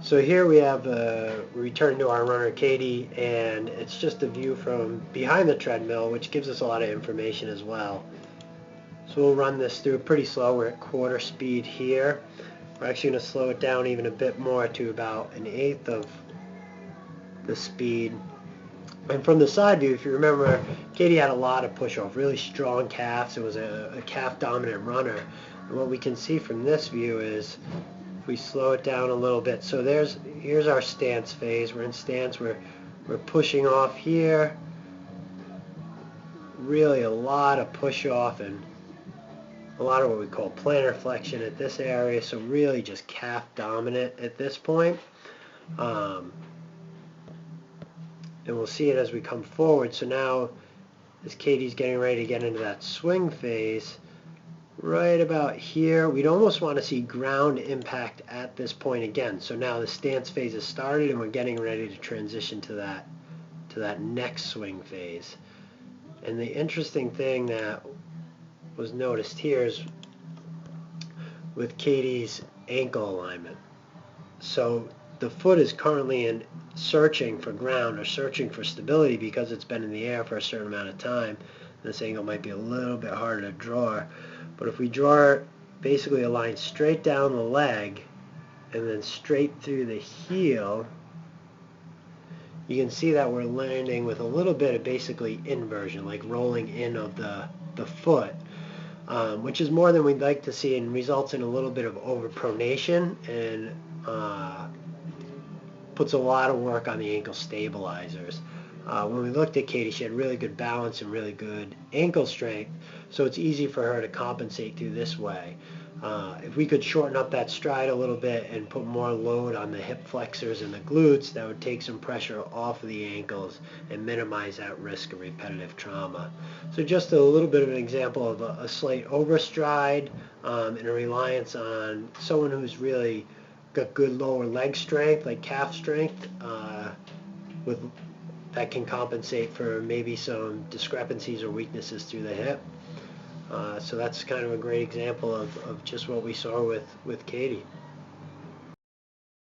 So here we have we return to our runner Katie, and it's just a view from behind the treadmill, which gives us a lot of information as well. So we'll run this through pretty slow. We're at quarter speed here. We're actually going to slow it down even a bit more to about an eighth of the speed. And from the side view, if you remember, Katie had a lot of push-off, really strong calves. It was a calf-dominant runner. And what we can see from this view is if we slow it down a little bit. So here's our stance phase. We're in stance. We're pushing off here. Really a lot of push-off and a lot of what we call plantar flexion at this area. So really just calf-dominant at this point. And we'll see it as we come forward. So now, as Katie's getting ready to get into that swing phase, right about here, we'd almost want to see ground impact at this point again. So now the stance phase has started, and we're getting ready to transition to that next swing phase. And the interesting thing that was noticed here is with Katie's ankle alignment. So the foot is currently searching for ground or searching for stability because it's been in the air for a certain amount of time. This angle might be a little bit harder to draw, but if we draw basically a line straight down the leg and then straight through the heel, you can see that we're landing with a little bit of basically inversion, like rolling in of the foot, which is more than we'd like to see and results in a little bit of overpronation and puts a lot of work on the ankle stabilizers. When we looked at Katie, she had really good balance and really good ankle strength, so it's easy for her to compensate through this way. If we could shorten up that stride a little bit and put more load on the hip flexors and the glutes, that would take some pressure off of the ankles and minimize that risk of repetitive trauma. So just a little bit of an example of a slight overstride and a reliance on someone who's really got good lower leg strength, like calf strength, with that can compensate for maybe some discrepancies or weaknesses through the hip. So that's kind of a great example of just what we saw with Katie.